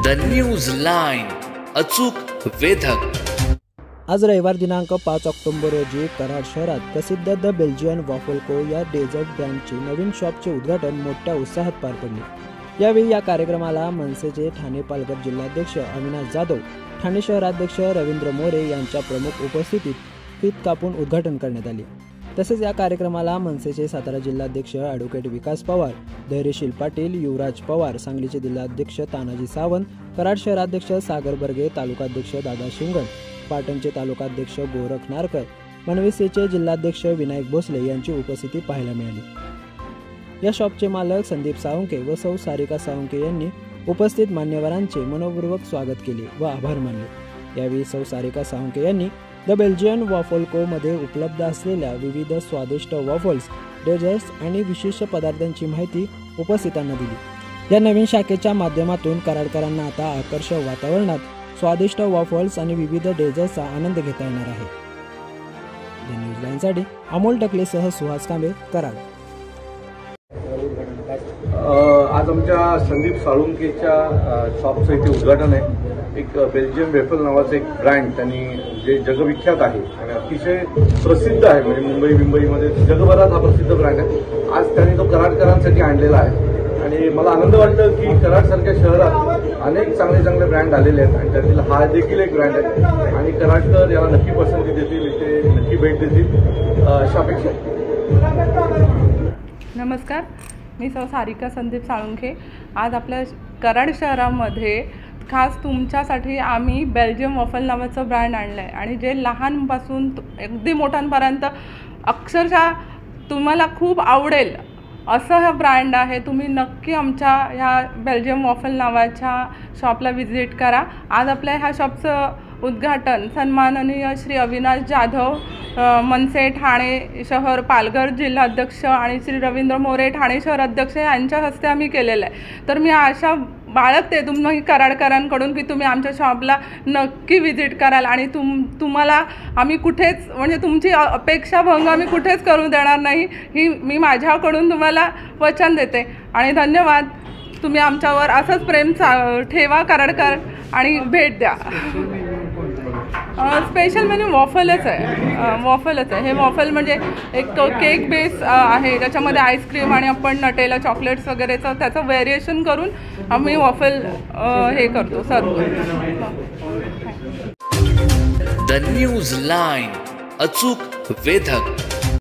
News line, अचूक वेधक। आज रविवार दिनांक 5 ऑक्टोबर रोजी कराड शहरात प्रसिद्ध द बेल्जियन वॉफल को या डेझर्ट ब्रँडचे नवीन शॉपचे उद्घाटन मोठ्या उत्साहात पार पडले। यावेळी या कार्यक्रमाला मनसेचे ठाणे पालघर जिल्हाध्यक्ष अविनाश जाधव, ठाणे शहराध्यक्ष रवींद्र मोरे यांच्या प्रमुख उपस्थितीत फीत कापून उद्घाटन करण्यात आले। तसेच या कार्यक्रमाला मनसेचे सातारा जिल्हाध्यक्ष ॲडव्होकेट विकास पवार, धैर्यशील पाटील, युवराज पवार, सांगलीचे जिल्हाध्यक्ष तानाजी सावंत, कराड शहराध्यक्ष सागर बर्गे, तालुकाध्यक्ष दादा शिंगण, पाटणचे तालुकाध्यक्ष गोरख नारकर, मनविसेचे जिल्हाध्यक्ष विनायक भोसले यांची उपस्थिती पाहायला मिळाली। या शॉपचे मालक संदीप साळुंखे व सौ सारिका साळुंखे यांनी उपस्थित मान्यवरांचे मनपूर्वक स्वागत केले व आभार मानले। यावेळी सौ सारिका साळुंखे यांनी द बेल्जियन वॉफल को मध्ये उपलब्ध असलेल्या विविध स्वादिष्ट वॉफल्स, डेझर्ट्स आणि विशेष पदार्थांची माहिती उपस्थितांना दिली। या नवीन शाखेच्या माध्यमातून कराडकरांना आता आकर्षक वातावरणात स्वादिष्ट वॉफल्स आणि विविध डेझर्ट्सचा आनंद घेता येणार आहे। The news लाईनसाठी Amol टकलेसह Suhas Kambe, Karad. आज आमच्या संदीप साळुंखेच्या शॉपचं इथे उद्घाटन आहे। एक बेल्जियन वेफल नावाचं एक ब्रँड त्यांनी जे जगविख्यात आहे आणि अतिशय प्रसिद्ध आहे, म्हणजे मुंबईमध्ये जगभरात हा प्रसिद्ध ब्रँड आहे। आज त्यांनी तो कराडकरांसाठी आणलेला आहे आणि मला आनंद वाटतं की कराडसारख्या शहरात अनेक चांगले ब्रँड आलेले आहेत आणि त्यातील हा देखील एक ब्रँड आहे आणि कराडकर याला नक्की पसंती देतील, इथे नक्की भेट देतील अशा अपेक्षा आहे। नमस्कार, मी सौ सारिका संदीप साळुंखे। आज आपल्या कराड शहरामध्ये खास तुमच्यासाठी आम्ही बेल्जियम वॉफल नावाचं ब्रँड आणलं आहे आणि जे लहानपासून अगदी मोठ्यांपर्यंत अक्षरशः तुम्हाला खूप आवडेल असं हा ब्रँड आहे। तुम्ही नक्की आमच्या ह्या बेल्जियम वॉफल नावाच्या शॉपला व्हिजिट करा। आज आपल्या ह्या शॉपचं उद्घाटन सन्माननीय श्री अविनाश जाधव, मनसे ठाणे शहर पालघर जिल्हाध्यक्ष आणि श्री रवींद्र मोरे ठाणे शहर अध्यक्ष यांच्या हस्ते आम्ही केलेलं आहे। तर मी आशा बाळगते तुम्ही कराडकरांकडून की तुम्ही आमच्या शॉपला नक्की व्हिजिट कराल आणि तुम्हाला आम्ही कुठेच म्हणजे तुमची अपेक्षाभंग आम्ही कुठेच करू देणार नाही, ही मी माझ्याकडून तुम्हाला वचन देते। आणि धन्यवाद, तुम्ही आमच्यावर असंच प्रेम ठेवा कराडकर आणि भेट द्या। स्पेशल मेन्यू वॉफलच आहे। हे वॉफल म्हणजे एक केक बेस आहे, त्याच्यामध्ये आईस्क्रीम आणि आपण नटेला चॉकलेट्स वगैरेचं त्याचं व्हेरिएशन करून आम्ही वॉफल हे करतो, सर्व करतो। द न्यूज लाईन, अचूक वेधक।